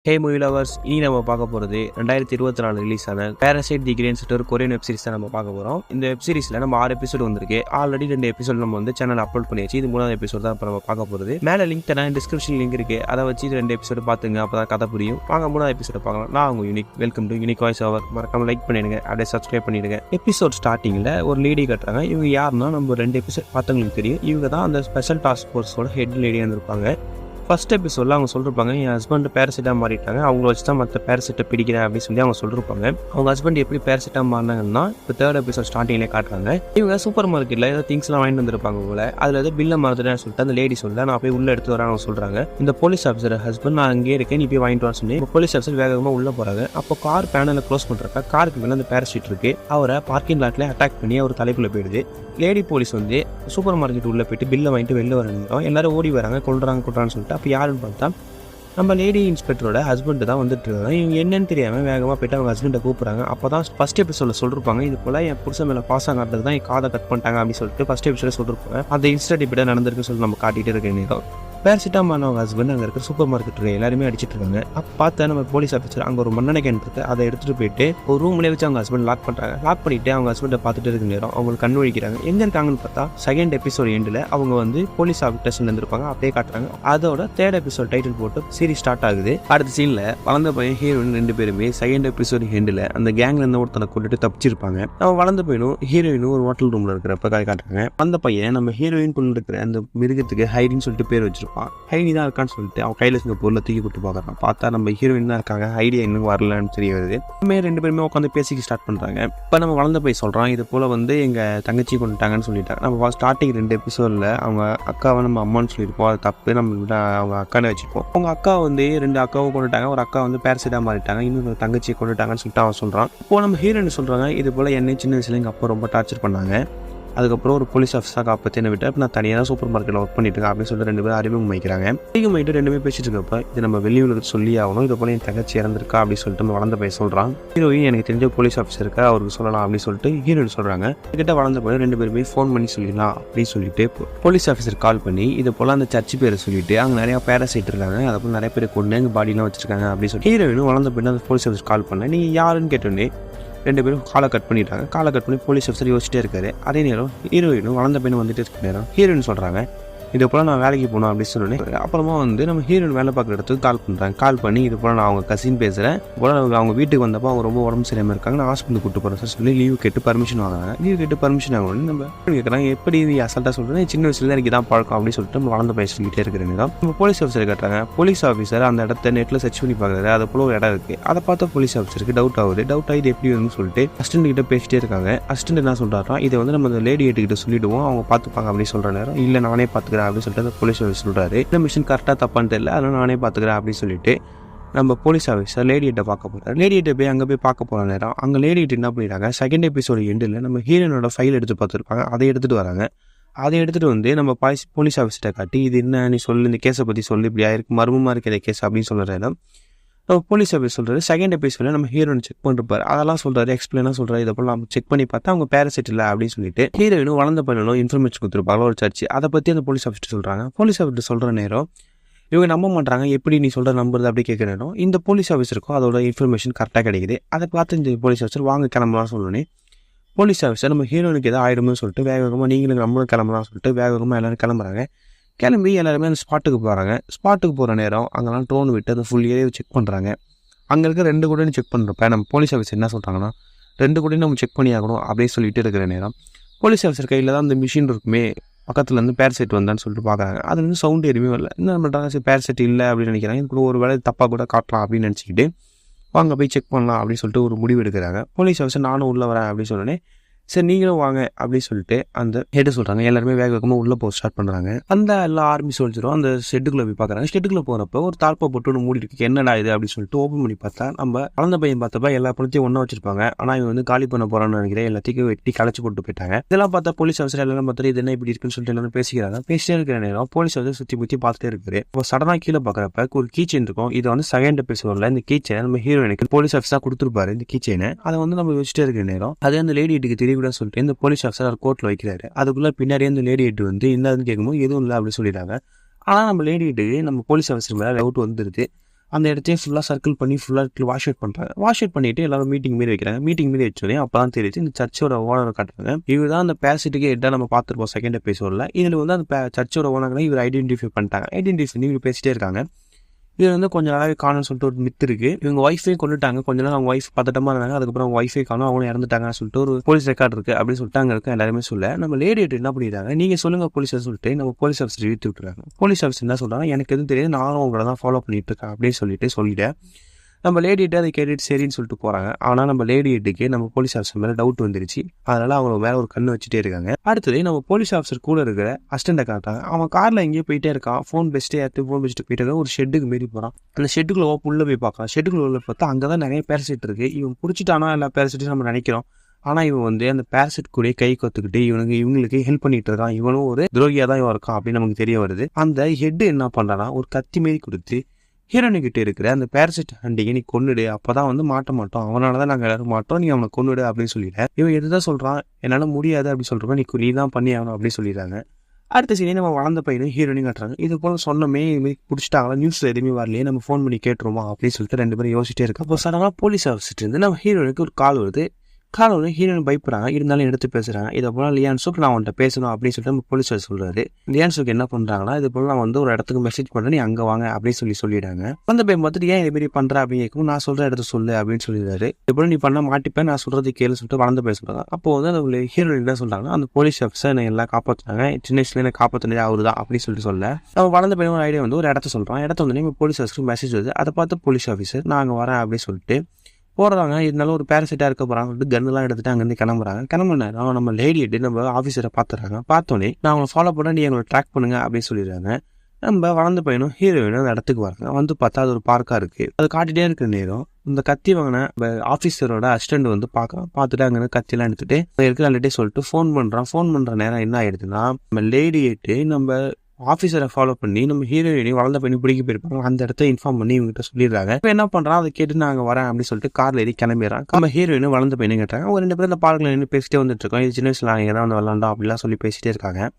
ஹே movie lovers, இனி நம்ம பார்க்க போகிறது 2024 ரிலீஸ் ஆன பேரசைட் தி கிரேன் ஒரு கொரியன் வெப் சீரிஸ் தான் நம்ம பார்க்க போகிறோம். இந்த வெப் சீரிஸில் நம்ம 6 எபிசோடு வந்திருக்கு. ஆல்ரெடி 2 எபிசோடு நம்ம வந்து சேனல் அப்லோட் பண்ணியாச்சு. இது 3வது எபிசோடு தான் இப்போ நம்ம பார்க்க போகிறது. மேலே லிங்க் தரேன், டிஸ்கிரிப்ஷன் லிங்க் இருக்குது. அதை வச்சு இது 2 எபிசோடு பார்த்துங்க, அப்போ தான் கதை புரியும். வாங்க 3வது எபிசோடு பார்க்கலாம். நான் உங்கள் unique. Welcome to unique voice over. மறக்காம லைக் பண்ணிடுங்க, அப்படியே சப்ஸ்கிரைப் பண்ணிடுங்க. எபிசோட் ஸ்டார்டிங்கில் ஒரு லேடி கட்டுறாங்க. இவங்க யாருன்னா நம்ம 2 எபிசோட் பார்த்தவங்களுக்கு தெரியும். இவங்க தான் அந்த ஸ்பெஷல் டாஸ்க் ஃபோர்ஸோட ஹெட் லேடி வந்திருப்பாங்க. ஃபர்ஸ்ட் எபிசோடில் அவங்க சொல்லிருப்பாங்க, என் ஹஸ்பண்ட் பேரசிட்டாக மாறிட்டாங்க, அவங்கள வச்சு தான் மற்ற பேரசிட்டை பிடிக்கிறேன் அப்படின்னு சொல்லி அவங்க சொல்லிருப்பாங்க. அவங்க ஹஸ்பண்ட் எப்படி பேரசிட்டாக மாறினாங்கன்னா இப்போ 3rd எபிசோட் ஸ்டார்டிங்லேயே காட்டுறாங்க. இவங்க சூப்பர் மார்க்கெட்டில் ஏதோ திங்ஸ்லாம் வாங்கிட்டு வந்திருப்பாங்க போல. அதில் ஏதோ பில்லை மறந்துட்டேன்னு சொல்லிட்டு அந்த லேடி சொல்ல நான் போய் உள்ளே எடுத்து வரேன் அவங்க சொல்கிறாங்க. இந்த போலீஸ் ஆஃபீஸர் ஹஸ்பண்ட் நான் அங்கேயே இருக்கேன், நீ போய் வாங்கிட்டு வரேன்னு சொல்லி போலீஸ் ஆஃபீஸர் வேகமாக உள்ளே போகிறாங்க. அப்போ கார் பேனலை க்ளோஸ் பண்ணுறப்ப காருக்கு மேலே அந்த பேரசிட் இருக்கு. அவரை பார்க்கிங் லாட்லேயே அட்டாக் பண்ணி அவர் தலைக்குள்ளே போயிடுது. லேடி போலீஸ் வந்து சூப்பர் மார்க்கெட் உள்ளே போயிட்டு பில்லை வாங்கிட்டு வெளில வரணும். எல்லாரும் ஓடி வராங்க, கொள்றான்னு சொல்லிட்டு அப்போ யாருன்னு பார்த்தா நம்ம லேடி இன்ஸ்பெக்டரோட ஹஸ்பண்ட் தான் வந்துட்டு இருக்காங்க. இவங்க என்னன்னு தெரியாமல் வேகமாக போய்ட்டு அவங்க ஹஸ்பண்டை கூப்பிட்றாங்க. அப்போ தான் ஃபஸ்ட் எபிசோடில் சொல்லிருப்பாங்க, இது போல் என் புருஷன் மேலே பாஸ் ஆகிறதுக்கு தான் என் காதை கட் பண்ணிட்டாங்க அப்படின்னு சொல்லிட்டு ஃபஸ்ட் எபிசோட சொல்லிருப்பாங்க. அந்த இன்சிடென்ட் இப்படி நடந்திருக்குன்னு சொல்லி நம்ம காட்டிகிட்டு இருக்க நேரம் பேரசிட்டாமல் அவங்க ஹஸ்பண்ட் அங்கே இருக்கிற சூப்பர் மார்க்கெட் எல்லாருமே அடிச்சிட்டு இருக்காங்க. அப்போ பார்த்தா நம்ம போலீஸ் ஆஃபீஸர் அங்கே ஒரு மண்ணெண்ணெய் கேன் இருக்கு, அதை எடுத்துகிட்டு போயிட்டு ஒரு ரூம்லேயே வச்சு அவங்க ஹஸ்பண்ட் லாக் பண்ணுறாங்க. லாக் பண்ணிவிட்டு அவங்க ஹஸ்பண்டை பார்த்துட்டு இருக்க நேரம் அவங்களுக்கு கண் வழிக்கிறாங்க. எங்கே இருக்காங்கன்னு பார்த்தா 2nd எபிசோட் எண்டில் அவங்க வந்து போலீஸ் ஆஃபீஸர்ல இருந்திருப்பாங்க. அப்படியே காட்டுறாங்க. அதோட 3rd எபிசோட் டைட்டில் போட்டு சீரிஸ் ஸ்டார்ட் ஆகுது. அடுத்த சீனில் வளர்ந்த பையன் ஹீரோயின் 2 பேருமே 2nd எபிசோட் எண்டில் அந்த கேங்ல இருந்து ஒருத்தனை கொண்டுட்டு தப்பிச்சிருப்பாங்க. அவன் வளர்ந்த பையனும் ஹீரோயினும் ஒரு ஹோட்டல் ரூமில் இருக்கிறப்ப காட்டுறாங்க. அந்த பையன் நம்ம ஹீரோயின் கொண்டு இருக்கிற அந்த மிருகத்துக்கு ஹைடின்னு சொல்லிட்டு பேர் வச்சிருப்பான். ஹைடி தான் இருக்கான்னு சொல்லிட்டு அவன் கையில் இருக்க பொருளை தூக்கி கொடுத்து பார்க்குறான். பார்த்தா நம்ம ஹீரோயின் தான் இருக்காங்க, ஐடியா இன்னும் வரலன்னு தெரிய வருது. 2 பேருமே உட்காந்து பேசிக்க ஸ்டார்ட் பண்ணுறாங்க. இப்போ நம்ம வளர்ந்த போய் சொல்கிறான், இது போல் வந்து எங்கள் தங்கச்சி கொண்டுட்டாங்கன்னு சொல்லிட்டாங்க. நம்ம ஸ்டார்டிங் 2 எபிசோடில் அவங்க அக்காவை நம்ம அம்மான்னு சொல்லியிருப்போம், அது தப்பு, நம்ம அவங்க அக்கானே வச்சுப்போம். அவங்க அக்கா வந்து 2 அக்காவும் கொண்டுட்டாங்க, ஒரு அக்கா வந்து பேரசிட்டாக மாறிட்டாங்க, இன்னொரு தங்கச்சியை கொண்டுட்டாங்கன்னு சொல்லிட்டு அவன் சொல்கிறான். இப்போ நம்ம ஹீரோயின் சொல்கிறாங்க, இது போல் என்னை சின்ன வயசுல எங்கள் அப்பா ரொம்ப டார்ச்சர் பண்ணாங்க, அதுக்கப்புறம் ஒரு போலீஸ் ஆஃபீஸாக காப்பாற்றி என்ன விட்டு நான் தனியாக தான் சூப்பர் மார்க்கெட்டில் ஒர்க் பண்ணிட்டு இருக்கேன் அப்படின்னு சொல்லிட்டு 2 பேரும் அறிமுகம் வைக்கிறாங்க. அறிமுகமாயிட்டு 2 பேரும் பேசிட்டு இருக்கப்ப இது நம்ம வெளியூருக்கு சொல்லி ஆகணும், இது போல என் தங்கச்சி இறந்துருக்கா அப்படின்னு சொல்லிட்டு நம்ம வளர்ந்த போய் சொல்கிறான். ஹீரோயின் எனக்கு தெரிஞ்ச போலீஸ் ஆஃபீஸர் இருக்கா, அவருக்கு சொல்லலாம் அப்படின்னு சொல்லிட்டு ஹீரோயின் சொல்கிறாங்க. கிட்ட வளர்ந்த போய் 2 பேருமே ஃபோன் பண்ணி சொல்லிடலாம் அப்படின்னு சொல்லிட்டு போலீஸ் ஆஃபீஸர் கால் பண்ணி இது போல் அந்த சர்ச்சு பேரை சொல்லிட்டு அங்கே நிறையா பேரசைட் இருக்காங்க, அதை போல் நிறைய பேர் கொண்டு எங்கள் பாடியெலாம் வச்சிருக்காங்க அப்படின்னு சொல்லி ஹீரோயினும் வளர்ந்த போய் அந்த போலீஸ் ஆஃபீஸர் கால் பண்ணேன். நீங்கள் யாருன்னு கேட்டோன்னே 2 பேரும் காலை கட் பண்ணிட்டாங்க. காலை கட் பண்ணி போலீஸ் ஆஃபீஸர் யோசிச்சிட்டே இருக்காரு. அதே நேரம் ஹீரோயினும் வளர்ந்த பையனும் வந்துட்டு இருக்க நேரம் ஹீரோயின் சொல்கிறாங்க, இது போல் நான் வேலைக்கு போகணும் அப்படின்னு சொன்னேன். அப்புறமா வந்து நம்ம ஹீரோயின் வேலை பார்க்குற இடத்துக்கு கால் பண்ணுறாங்க. கால் பண்ணி இது போல் நான் அவங்க கசின் பேசுகிறேன், போல் அவங்க வீட்டுக்கு வந்தப்போ அவங்க ரொம்ப உடம்பு சரியாமல் இருக்காங்க, நான் ஹாஸ்பிட்டலுக்கு கூப்பிட்டு போகிறேன் சார் சொல்லி லீவ் கேட்டு பர்மிஷன் வாங்குறாங்க. லீவ் கேட்டு பர்மிஷன் ஆகணும்னு நம்ம கேட்குறாங்க, எப்படி இது அசல்ட்டாக சொல்கிறேன், சின்ன வயசுல எனக்கு தான் பழக்கம் அப்படின்னு சொல்லிட்டு நம்ம வளர்ந்த பையன் சொல்லிட்டே இருக்கிறேன். நம்ம போலீஸ் ஆஃபீஸர் கேட்டாங்க. போலீஸ் ஆஃபீஸர் அந்த இடத்த நெட்டில் சர்ச் பண்ணி பார்க்குறாரு. அது போல் ஒரு இடம் இருக்குது. அதை பார்த்தா போலீஸ் ஆஃபீஸருக்கு டவுட் ஆகுது. டவுட் ஆகி இது எப்படி வரும்னு சொல்லிட்டு அசிஸ்டன்ட் கிட்ட பேசிட்டே இருக்காங்க. அசிஸ்டன்ட் என்ன சொல்கிறாரா, இதை வந்து நம்ம லேடி கிட்ட சொல்லிவிடுவோம், அவங்க பார்த்துப்பாங்க அப்படின்னு சொல்கிற நேரம் இல்லை நானே பார்த்துக்கிறேன் அப்படின்னு சொல்லிட்டு அந்த போலீஸ் சொல்றாரு. இந்த மிஷின் கரெக்டாக தப்பான்னு தெரியல, அதனால நானே பார்த்துக்கிறேன் அப்படின்னு சொல்லிட்டு நம்ம போலீஸ் ஆஃபீஸர் லேடிகிட்ட பார்க்க போகிறார். லேடிகிட்ட போய் அங்கே போய் பார்க்க போகிற நேரம் அங்கே லேடிகிட்ட என்ன பண்ணிட்டாங்க, 2nd எபிசோடு எண்டில் நம்ம ஹீரோனோட ஃபைல் எடுத்து பார்த்துருப்பாங்க. அதை எடுத்துகிட்டு வராங்க. அதை எடுத்துகிட்டு வந்து நம்ம போலீஸ் ஆஃபீஸர்கிட்ட காட்டி இது என்ன நீ சொல்லு, இந்த கேஸை பற்றி சொல்லு, இப்படி ஆயிருக்கு, மர்மமாக இருக்கிற கேஸ் அப்படின்னு சொல்கிற இடம் நம்ம போலீஸ் ஆஃபீஸ் சொல்கிறாரு. 2nd எபிசோடில் நம்ம ஹீரோயின் செக் பண்ணிருப்பார். அதெல்லாம் சொல்கிறாரு, எக்ஸ்பிளைனாக சொல்கிறாரு. இதை போல் நம்ம செக் பண்ணி பார்த்தா அவங்க பேரசைட் இல்லை அப்படின்னு சொல்லிட்டு ஹீரோயினும் வளர்ந்த பையனும் இன்ஃபர்மேஷன் கொடுத்துருப்பாங்க ஒரு சர்ச்சு. அதை பற்றி அந்த போலீஸ் ஆஃபீஸர் சொல்கிறாங்க. போலீஸ் ஆஃபீஸர் சொல்கிற நேரம் இவங்க நம்ப மாட்டாங்க, எப்படி நீ சொல்கிற நம்புறது அப்படி கேட்குற நேரம் இந்த போலீஸ் ஆஃபீஸருக்கும் அதோட இன்ஃபர்மேஷன் கரெக்டாக கிடைக்குது. அதை பார்த்து இந்த போலீஸ் ஆஃபீஸர் வாங்க கிளம்பலாம் சொல்லணுன்னே போலீஸ் ஆஃபீஸர் நம்ம ஹீரோனுக்கு எதாவது ஆயிடும்னு சொல்லிட்டு வேகமாக நீங்களும் நம்மளும் கிளம்பலாம் சொல்லிட்டு வேகமாக எல்லோரும் கிளம்புறாங்க. கிளம்பி எல்லாருமே அந்த ஸ்பாட்டுக்கு போகிறாங்க. ஸ்பாட்டுக்கு போகிற நேரம் அங்கெல்லாம் ட்ரோன் விட்டு அந்த ஃபுல் ஏரியாவை செக் பண்ணுறாங்க. அங்கே இருக்க 2 கூட செக் பண்ணுறப்ப நம்ம போலீஸ் ஆஃபீஸர் என்ன சொல்கிறாங்கன்னா 2 கூட நம்ம செக் பண்ணி ஆகணும் அப்படின்னு சொல்லிட்டு இருக்கிற நேரம் போலீஸ் ஆஃபீஸர் கையில் தான் அந்த மிஷின் இருக்குமே, பக்கத்தில் இருந்து பேரசைட் வந்தான்னு சொல்லிட்டு பார்க்குறாங்க. அது வந்து சவுண்டு எதுவுமே வரல. என்ன பண்ணுறாங்க, சரி பேரசைட் இல்லை அப்படின்னு நினைக்கிறாங்க. இது கூட ஒரு வேலை தப்பாக கூட காட்டலாம் அப்படின்னு நினச்சிக்கிட்டு வாங்க போய் செக் பண்ணலாம் அப்படின்னு சொல்லிட்டு ஒரு முடிவு எடுக்கிறாங்க. போலீஸ் ஆஃபீஸர் நானும் உள்ளே வரேன் அப்படின்னு சொன்னோன்னே சரி நீங்களும் வாங்க அப்படின்னு சொல்லிட்டு அந்த ஹெட் சொல்கிறாங்க. எல்லாருமே வேக வேகமாக உள்ளே போக ஸ்டார்ட் பண்ணுறாங்க. அந்த எல்லா ஆர்மி சோல்ஜரும் அந்த ஷெட்டுக்குள்ளே போய் பார்க்குறாங்க. ஷெட்டுக்குள்ளே போகிறப்ப ஒரு தார்ப்பை போட்டு ஒன்று மூடி இருக்கு. என்னடா இது அப்படின்னு சொல்லிட்டு ஓப்பன் பண்ணி பார்த்தா நம்ம வளர்ந்த பையன் பார்த்தப்ப எல்லா பணத்தையும் ஒன்றா வச்சிருப்பாங்க. ஆனால் இவன் வந்து காலி பண்ண போகிறான்னு நினைக்கிறேன், எல்லாத்தையும் வெட்டி களைச்சி போட்டு போயிட்டாங்க. இதெல்லாம் பார்த்தா போலீஸ் ஆஃபீஸர் எல்லாரும் பார்த்துட்டு இது என்ன இப்படி இருக்குன்னு சொல்லிட்டு எல்லாரும் பேசிக்கிறாங்க. பேசிட்டே இருக்கிற நேரம் போலீஸ் ஆஃபீஸர் சுற்றி முற்றி பார்த்துட்டே இருக்காரு. இப்போ சடனாக கீழே பார்க்குறப்ப ஒரு கீ செயின் இருக்கும். இது வந்து 2nd எபிசோடில் இந்த கீ செயின் நம்ம ஹீரோயினுக்கு போலீஸ் ஆஃபீஸாக கொடுத்துருப்பாரு. இந்த கீ செயினை அதை வந்து நம்ம வச்சுட்டே இருக்கிற நேரம் அதே அந்த லேடிக்கு தெரியக்கூடாதுன்னு சொல்லிட்டு இந்த போலீஸ் ஆஃபீஸர் கோர்ட்டில் வைக்கிறாரு. அதுக்குள்ளே பின்னாடியே அந்த லேடி வந்து என்னதுன்னு கேட்கும்போது எதுவும் இல்லை அப்படின்னு சொல்லிடுறாங்க. ஆனால் நம்ம லேடிட்டு நம்ம போலீஸ் ஆஃபீஸர் மேலே டவுட் வந்துடுது. அந்த இடத்தையும் ஃபுல்லாக சர்க்கிள் பண்ணி ஃபுல்லாக வாஷ் அவுட் பண்ணுறாங்க. வாஷ் அவுட் பண்ணிட்டு எல்லாரும் மீட்டிங் மாரி வைக்கிறாங்க. மீட்டிங் மாரி வச்சோடனே அப்போ தான் தெரியுது இந்த சர்ச்சோட ஓனர் காட்டுறாங்க. இவர் தான் அந்த பேரசைட்டுக்கு ஹெட்டாக நம்ம பார்த்துருப்போம் செகண்ட் எபிசோடில். இதில் வந்து அந்த சர்ச்சோட ஓனர்களை இவர் ஐடென்டிஃபை பண்ணிட்டாங்க. ஐடென்டிஃபை பண்ணி இவர் பேசிட்டே இருக்காங்க. இது வந்து கொஞ்சம் நாளாவே காணும்னு சொல்லிட்டு ஒரு மித்து இருக்கு. இவங்க ஒய்ஃபே கொண்டுட்டாங்க. கொஞ்ச நாள் அவங்க ஒய்ஃப் பதட்டமா இருந்தாங்க. அதுக்கப்புறம் அவங்க ஒய்ஃபே காணும், அவங்களும் இறந்துட்டாங்கன்னு சொல்லிட்டு ஒரு போலீஸ் ரெக்கார்டு இருக்கு அப்படின்னு சொல்லிட்டு அங்கே இருக்க எல்லாருமே சொல்ல நம்ம லேடி என்ன பண்ணிடுறாங்க, நீங்க சொல்லுங்க போலீஸ் சொல்லிட்டு நம்ம போலீஸ் ஆஃபீஸர் இழுத்து விட்டுறாங்க. போலீஸ் ஆஃபீஸர் என்ன சொல்றாங்க, எனக்கு எதுவும் தெரியாது, நானும் உங்களை தான் ஃபாலோ பண்ணிட்டு இருக்கேன் அப்படின்னு சொல்லிட்டேன். நம்ம லேடிகிட்ட அதை கேட்டுட்டு சரின்னு சொல்லிட்டு போறாங்க. ஆனால் நம்ம லேடிகிட்டே நம்ம போலீஸ் ஆஃபீஸர் மேலே டவுட் வந்துருச்சு. அதனால அவங்க மேலே ஒரு கண்ணு வச்சுட்டே இருக்காங்க. அடுத்தது நம்ம போலீஸ் ஆஃபீஸர் கூட இருக்கிற அசிஸ்டண்ட்டை காட்டுறாங்க. அவன் காரில் எங்கேயோ போயிட்டே இருக்கான். ஃபோன் வச்சுட்டு போயிட்டு இருக்கான். ஒரு ஷெட்டுக்கு மாரி போகிறான். அந்த ஷெட்டுக்குள்ள உள்ள போய் பார்க்கலாம். ஷெட்டுக்குள்ள உள்ள பார்த்தா அங்கே தான் நிறைய பேரசைட் இருக்கு. இவன் பிடிச்சிட்டானா எல்லா பேரசைட்டும் நம்ம நினைக்கிறோம். ஆனால் இவன் வந்து அந்த பேரசைட் கூட கை கொத்துக்கிட்டு இவங்களுக்கு ஹெல்ப் பண்ணிட்டு இருக்கான். இவனும் ஒரு துரோகியாக தான் இவன் இருக்கான் அப்படின்னு நமக்கு தெரிய வருது. அந்த ஹெட் என்ன பண்ணுறான்னா ஒரு கத்தி மாரி கொடுத்து ஹீரோனிக்கிட்ட இருக்கிற அந்த பேரசைட் ஹண்டிங்கை நீ கொன்னுடு, அப்பதான் வந்து மாட்ட மாட்டோம், அவனால தான் நாங்கள் எல்லாரும் மாட்டோம், நீ அவனை கொன்னுடு அப்படின்னு சொல்லிட. இவன் எதுதான் சொல்றான், என்னால் முடியாது அப்படின்னு சொல்றப்ப நீ தான் பண்ணி ஆகணும் அப்படின்னு சொல்லிடுறாங்க. அடுத்த சீனே நம்ம வளர்ந்த பையனும் ஹீரோனையும் காட்டுறாங்க. இது போல சொன்னமே பிடிச்சிட்டாங்களா, நியூஸ்ல எதுவுமே வரலையே, நம்ம ஃபோன் பண்ணி கேட்டுருவோமா அப்படின்னு சொல்லிட்டு ரெண்டு பேரும் யோசிச்சிட்டே இருக்கோம். அப்போ சடனாக போலீஸ் ஆஃபீஸர் இருந்து நம்ம ஹீரோனுக்கு ஒரு கால் வருது. காலையில் ஹீரோயின் பயப்படுறாங்க. இருந்தாலும் எடுத்து பேசுகிறாங்க. இதை போல் லியான்ஸுக்கு நான் அவன்கிட்ட பேசணும் அப்படின்னு சொல்லிட்டு நம்ம போலீஸ் சொல்கிறாரு. லியான்ஸுக்கு என்ன பண்ணுறாங்கன்னா, இது போல் நான் வந்து ஒரு இடத்துக்கு மெசேஜ் பண்ணுறேன், நீ அங்கே வாங்க அப்படின்னு சொல்லிடுறாங்க. அந்த பையன் பார்த்துட்டு ஏன் இதுமாரி பண்ணுற அப்படின்னு கேட்கும். நான் சொல்கிற இடத்த சொல்லு அப்படின்னு சொல்லிடுறாரு. இது போல் நீ பண்ண மாட்டிப்பேன், நான் சொல்கிறது கேளு சொல்லிட்டு வளர்ந்து போய் சொல்கிறாங்க. அப்போ வந்து அந்த ஹீரோயின் என்ன சொல்கிறாங்கன்னா, அந்த போலீஸ் ஆஃபீஸர் என்னை எல்லாம் காப்பாற்றுறாங்க, சின்ன வயசுல என்ன காப்பாற்றினதே அவரு தான் அப்படின்னு சொல்லிட்டு சொல்ல நம்ம வளர்ந்த பையன் ஒரு ஐடியா வந்து ஒரு இடத்த சொல்கிறான். இடத்த வந்து நம்ம போலீஸ் ஆஃபீஸருக்கு மெசேஜ் வருது. அதை பார்த்து போலீஸ் ஆஃபீஸர் நான் அங்கே வரேன் அப்படின்னு சொல்லிட்டு போடுறாங்க. இருந்தாலும் ஒரு பேரசைட்டாக இருக்க போகிறாங்க சொல்லிட்டு கன்னுலாம் எடுத்துட்டு அங்கேருந்து கிளம்புறாங்க. கிளம்புன நேரம் நம்ம லேடிட்டு நம்ம ஆஃபீஸரை பார்த்துறாங்க. பார்த்தோன்னே நான் அவங்களை ஃபாலோ பண்ண நீ எங்களை ட்ராக் பண்ணுங்க அப்படின்னு சொல்லிடுறாங்க. நம்ம வளர்ந்த பையனும் ஹீரோயினும் அந்த இடத்துக்கு வராங்க. வந்து பார்த்தா அது ஒரு பார்க்காக இருக்குது. அது காட்டிகிட்டே இருக்கிற நேரம் இந்த கத்தி வாங்கின ஆஃபீஸரோட அசிஸ்டண்ட் வந்து பார்த்துட்டு அங்கே கத்திலாம் எடுத்துட்டு இருக்கிற ஆல்ரெடி சொல்லிட்டு ஃபோன் பண்ணுற நேரம் என்ன ஆயிடுதுன்னா, நம்ம லேடிட்டு நம்ம ஆஃபீஸரை ஃபாலோ பண்ணி நம்ம ஹீரோயினையும் வளர்ந்த பையனும் பிடிக்க போயிருப்பாங்க. அந்த இடத்த இன்ஃபார்ம் பண்ணி இவங்ககிட்ட சொல்லிடுறாங்க. இப்போ என்ன பண்ணுறான், அதை கேட்டு நாங்கள் வரேன் அப்படின்னு சொல்லிட்டு காரில் ஏறி கிளம்பிடுறான். நம்ம ஹீரோயினும் வளர்ந்த பையனும் கேட்டாங்க. அவங்க ரெண்டு பேரும் இந்த பார்க்கில் நின்று பேசிட்டே வந்துட்டு இருக்கோம். இது சின்ன வயசுல நாங்கள் தான் வந்து விளாண்டோம் அப்படிலாம் சொல்லி பேசிட்டே இருக்காங்க.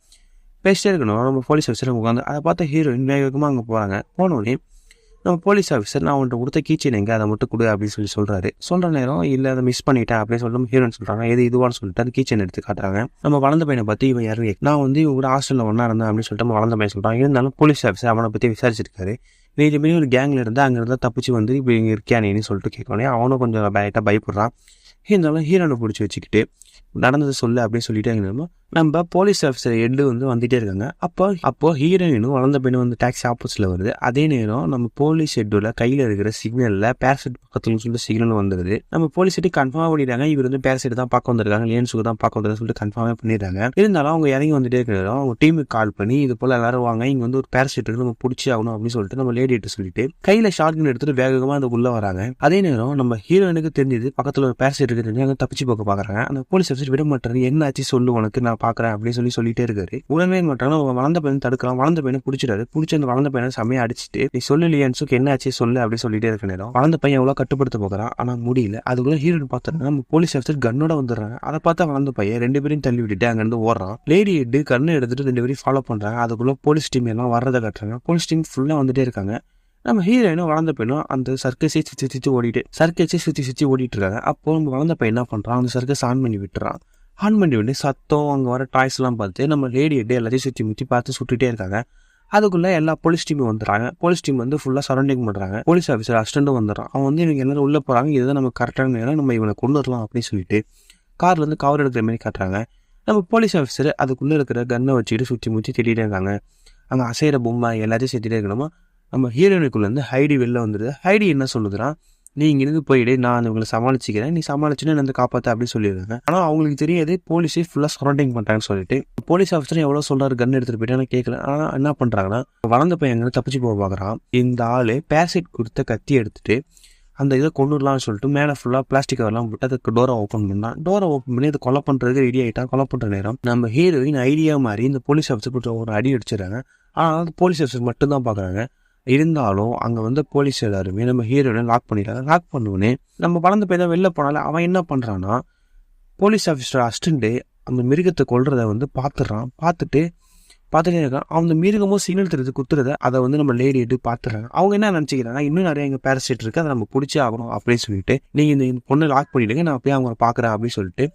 பேசிட்டே இருக்கணும். நம்ம போலீஸ் ஆஃபீஸர் உட்காந்து அதை பார்த்து ஹீரோயின் வேகமாக அங்கே போகிறாங்க. போனோடனே நம்ம போலீஸ் ஆஃபீஸர் நான் அவன்கிட்ட கொடுத்த கீச்சன் எங்கே அதை மட்டும் கொடு அப்படின்னு சொல்கிறாரு. சொல்கிற நேரம் இல்லை அதை மிஸ் பண்ணிட்டேன் அப்படின்னு சொல்லிட்டு ஹீரோயின் சொல்கிறாங்க. இதுவான்னு சொல்லிட்டு அந்த கீச்சன் எடுத்து காட்டுறாங்க. நம்ம வளர்ந்த பையனை பற்றி இவன் யாரும் நான் வந்து இவங்க கூட ஹாஸ்டலில் ஒன்றா இருந்தேன் அப்படின்னு சொல்லிட்டு நம்ம வளர்ந்த பையன் சொல்கிறாங்க. இருந்தாலும் போலீஸ் ஆஃபீஸர் அவனை பற்றி விசாரிச்சிருக்காரு. இதுமாரி ஒரு கேங்கில் இருந்து அங்கே இருந்தால் தப்பிச்சு வந்து இப்போ இங்கே இருக்கியானேன்னு சொல்லிட்டு கேட்கணும். அவனும் கொஞ்சம் பயப்படுறான். இருந்தாலும் ஹீரோனை பிடிச்சி வச்சுக்கிட்டு நடந்தது சொல்லு அப்படின்னு சொல்லிட்டு நம்ம போலீஸ் ஆஃபீஸர் ஹெட் வந்து வந்துட்டே இருக்காங்க. அப்போ ஹீரோயினும் வளர்ந்த பையனும் வந்து டாக்ஸி ஆப்போசிட்ல வருது. அதே நேரம் நம்ம போலீஸ் ஹெட்டோட கையில இருக்கிற சிக்னல்ல பேரசைட் பக்கத்துல சொல்லிட்டு சிக்னல் வந்துருது. நம்ம போலீஸ் ஹெட் கன்ஃபார்ம் பண்ணிடுறாங்க, இவர் வந்து பேரசைட் தான் பார்க்க வந்திருக்காங்க, லியான்ஸுக்கு தான் பார்க்க வந்திருக்காங்க சொல்லிட்டு கன்ஃபார்மே பண்ணிடுறாங்க. இருந்தாலும் அவங்க இறங்கி வந்துட்டே இருக்கிறோம். அவங்க டீமுக்கு கால் பண்ணி இது போல எல்லாரும் வாங்க, இங்க வந்து ஒரு பேரசைட் நம்ம பிடிச்சி ஆகணும் அப்படின்னு சொல்லிட்டு நம்ம லேடிட்டு சொல்லிட்டு கையில ஷாட்கன் எடுத்துட்டு வேகமா அந்த உள்ள வராங்க. அதே நேரம் நம்ம ஹீரோயினுக்கு தெரிஞ்சது பக்கத்துல ஒரு பேரசைட் இருக்கு தெரிஞ்சு அங்க தப்பிச்சு போக பாக்குறாங்க. அந்த போலீஸ் ஆஃபீஸர் விட மாட்டாரு. என்னாச்சு சொல்லு, உனக்கு நான் பாக்குறேன் அப்படின்னு சொல்லிட்டே இருக்காரு. உடனே மாட்டாங்க. வளர்ந்த பையன் தடுக்கலாம். வளர்ந்த பையனை பிடிச்சிட்டாரு. பிடிச்சி அந்த வளர்ந்த பையனை செமையா அடிச்சுட்டு நீ சொல்லு லியான்ஸுக்கு என்ன ஆச்சு சொல்லு அப்படின்னு சொல்லிட்டே இருக்க நேரம் வளர்ந்த பையன் எவ்வளவு கட்டுப்படுத்த போகிறான். ஆனா முடியல. அதுக்குள்ள ஹீரோயின் பார்த்துறாங்க. நம்ம போலீஸ் ஆஃபீஸர் கன்னோட வந்துடுறாங்க. அதை பார்த்தா வளர்ந்த பையன் ரெண்டு பேரையும் தள்ளி விட்டுட்டு அங்க இருந்து ஓடுறான். லேடி ஹெட் கண்ணை எடுத்துட்டு ரெண்டு பேரையும் ஃபாலோ பண்றாங்க. அதுக்குள்ள போலீஸ் டீம் எல்லாம் வர்றதை கட்டுறாங்க. போலீஸ் டீம் ஃபுல்லா வந்துட்டே இருக்காங்க. நம்ம ஹீரோயினும் வளர்ந்த பையனும் அந்த சர்க்கஸை சுற்றி ஓடிட்டு இருக்காங்க. அப்போ நம்ம வளர்ந்த பையன் என்ன பண்றான், அந்த சர்க்கஸ் ஆன் பண்ணி விட்டுறான். ஆன் பண்ணி விட்டு சத்தம் அங்கே வர டாய்ஸ் எல்லாம் பார்த்து நம்ம லேடி ஹெட் எல்லாத்தையும் சுற்றி பார்த்து சுட்டுட்டே இருக்காங்க. அதுக்குள்ள எல்லா போலீஸ் டீமும் வந்துடுறாங்க. போலீஸ் டீம் வந்து ஃபுல்லாக சரௌண்டிங் பண்ணுறாங்க. போலீஸ் ஆஃபீஸர் அசிஸ்டண்ட்டும் வந்துடுறான். அவன் வந்து இவங்க எல்லாரும் உள்ள போகிறாங்க. இதுதான் நம்ம கரெக்டான நேரம், நம்ம இவனை கொண்டு வரலாம் அப்படின்னு சொல்லிட்டு கார்ல இருந்து கவர் எடுக்கிற மாதிரி காட்டுறாங்க. நம்ம போலீஸ் ஆஃபீஸர் அதுக்குள்ளே இருக்கிற கன்னை வச்சுக்கிட்டு சுற்றி திட்டிகிட்டே இருக்காங்க. அங்கே அசைகிற பொம்மை எல்லாத்தையும் சேர்த்துட்டே இருக்கணுமா. நம்ம ஹீரோயினுக்குள்ளேருந்து ஹைடி வெளில வந்துடுது. ஹைடி என்ன சொல்லுதுன்னா, நீ இங்கிருந்து போயிடு, நான் இவங்களை சமாளிச்சுக்கிறேன், நீ சமாளிச்சுன்னு வந்து காப்பாற்ற அப்படின்னு சொல்லிடுறாங்க. ஆனால் அவங்களுக்கு தெரியாது போலீஸே ஃபுல்லாக சரௌண்டிங் பண்ணுறாங்கன்னு சொல்லிட்டு போலீஸ் ஆஃபீஸர் எவ்வளோ சொல்கிறாரு கன் எடுத்துகிட்டு போயிட்டு ஆனால் கேட்கல. ஆனால் என்ன பண்ணுறாங்கன்னா, வளர்ந்த பையன் தப்பிச்சு போக பார்க்குறான். இந்த ஆள் பேரசைட் கொடுத்த கத்தி எடுத்துட்டு அந்த இதை கொண்டுடலாம்னு சொல்லிட்டு மேலே ஃபுல்லாக பிளாஸ்டிக் கவர்லாம் போட்டு அதுக்கு டோரை ஓப்பன் பண்ணான். டோரை ஓப்பன் பண்ணி அதை கொலை பண்ணுறதுக்கு ரெடி ஆகிட்டான். கொலை பண்ணுற நேரம் நம்ம ஹீரோயின் ஐடியா மாதிரி இந்த போலீஸ் ஆஃபீஸர் ஒரு அடி அடிச்சிடறாங்க. ஆனால் போலீஸ் ஆஃபீஸர் மட்டும்தான் பார்க்குறாங்க. இருந்தாலும் அங்கே வந்து போலீஸ் எல்லாருமே நம்ம ஹீரோயினை லாக் பண்ணிடுறாங்க. லாக் பண்ணுவோன்னே நம்ம வளர்ந்த போய் தான் வெளில போனாலும் அவன் என்ன பண்ணுறான்னா, போலீஸ் ஆஃபீஸர் அசிஸ்டண்ட்டு அந்த மிருகத்தை கொல்றதை வந்து பார்த்துடுறான். பார்த்துட்டு பார்த்துட்டே இருக்கான். அந்த மிருகமும் சிக்னல் தெரிஞ்சு குத்துறத அதை வந்து நம்ம லேடி எட்டு பார்த்துறாங்க. அவங்க என்ன நினச்சிக்கிறாங்க, இன்னும் நிறைய எங்கள் பேரசைட் இருக்குது, அதை நம்ம பிடிச்சே ஆகணும் அப்படின்னு சொல்லிட்டு நீங்கள் இந்த பொண்ணை லாக் பண்ணிவிடுங்க, நான் அப்படியே அவங்கள பார்க்குறேன் அப்படின்னு சொல்லிட்டு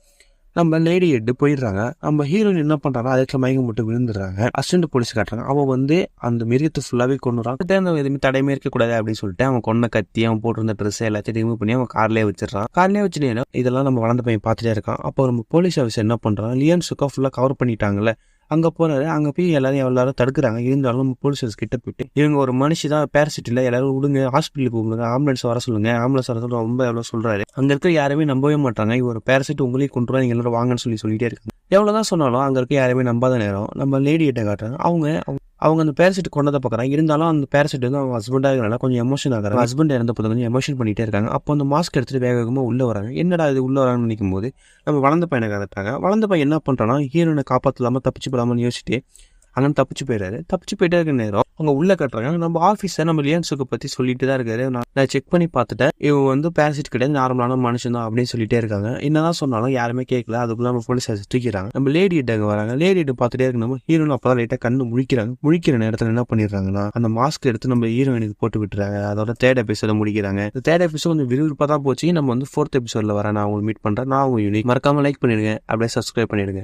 நம்ம லேடி எட்டு போயிடுறாங்க. நம்ம ஹீரோயின் என்ன பண்ணுறாங்க, அதுக்கு மயக்கம் மட்டும் விழுந்துடுறாங்க. அசிஸ்டன்ட் போலீஸ் காட்டுறாங்க. அவன் வந்து அந்த மிருகத்தை ஃபுல்லாகவே கொண்டுறான். அந்த எதுவுமே தடையுமே இருக்கக்கூடாது அப்படின்னு சொல்லிட்டு அவன் கொண்ட கத்தி, அவன் போட்டிருந்த ட்ரெஸ் எல்லாத்தையும் ரிமூவ் பண்ணி அவன் கார்லேயே வச்சிடறான். கார்லேயே வச்சுட்டு இதெல்லாம் நம்ம வளர்ந்த பையன் பார்த்துட்டே இருக்கான். அப்போ நம்ம போலீஸ் ஆஃபீஸர் என்ன பண்ணுறான், லியான் சுக்கா ஃபுல்லாக கவர் பண்ணிட்டாங்கல்ல, அங்கே போகிறாரு. அங்கே போய் எல்லாரும் தடுக்கிறாங்க. இருந்தாலும் நம்ம போலீஸ் கிட்ட போயிட்டு இவங்க ஒரு மனுஷி தான் பேரசிட்டில் எல்லாரும் விடுங்க, ஹாஸ்பிட்டலுக்கு கூப்பிடுங்க, ஆம்புலன்ஸ் வர சொல்லுங்க, ஆம்புலன்ஸ் வர சொல்ல ரொம்ப எவ்வளோ சொல்கிறாரு. அங்கே இருக்க யாருமே நம்பவே மாட்டாங்க. இவர் பேரசிட் உங்களையும் கொண்டு வா, நீங்கள் எல்லாரும் வாங்கன்னு சொல்லிட்டே இருக்காங்க. எவ்வளோதான் சொன்னாலும் அங்கே இருக்க யாருமே நம்பாத நேரம் நம்ம லேடி கிட்ட காட்டுறாங்க. அவங்க அந்த பேரசிட் கொண்டதை பார்க்குறாங்க. இருந்தாலும் அந்த பேரசிட் வந்து அவங்க ஹஸ்பண்டாக இருக்கிறனால கொஞ்சம் எமோஷன் ஆகிறாங்க. ஹஸ்பண்ட் இறந்த போது கொஞ்சம் எமோஷன் பண்ணிகிட்டே இருக்காங்க. அப்போ அந்த மாஸ்க் எடுத்துகிட்டு வேகமாக உள்ளே வராங்க. என்னடா இது உள்ளே வராங்கன்னு நினைக்கும் போது நம்ம வளர்ந்த பையனை காட்டுறாங்க. வளர்ந்த பையன் என்ன பண்ணுறான்னா, ஹீரோனை காப்பாற்றலாமல் தப்பிச்சு போகலாமன்னு யோசிச்சுட்டு அங்கே தப்பிச்சு போயிடாரு. தப்பிச்சு போயிட்டே இருக்க நேரம் அவங்க உள்ளே கட்டுறாங்க. நம்ம ஆஃபீஸர் நம்ம லியான் சுக்கை பற்றி சொல்லிட்டு தான் இருக்காரு. நான் செக் பண்ணி பார்த்துட்டேன், இவன் வந்து பேரசிட் கிடையாது, நார்மலான மனுஷன் தான் அப்படின்னு சொல்லிட்டே இருக்காங்க. என்னதான் சொன்னாலும் யாருமே கேட்கல. அதுக்குள்ள நம்ம போலீஸ் தூக்கிறாங்க. நம்ம லேடி அங்கே வராங்க. லேடி பார்த்துட்டே இருக்கு. நம்ம ஹீரோயின் அப்போ தான் லைட்டாக கண்ணு முழிக்கிறாங்க. முழிக்கிற நேரத்தில் என்ன பண்ணிடுறாங்கன்னா, அந்த மாஸ்க் எடுத்து நம்ம ஹீரோயினுக்கு போட்டு விட்டுறாங்க. அதோட 3rd எபிசோட முடிக்கிறாங்க. இந்த 3rd எபிசோட் கொஞ்சம் விறுவிறுப்பாக தான் போச்சு. நம்ம வந்து 4th எபிசோடில் வரேன். நான் உங்களுக்கு மீட் பண்ணுறேன். நான் உங்க யூனிக். மறக்காம லைக் பண்ணிடுங்க, அப்படியே சப்ஸ்கிரைப் பண்ணிடுங்க.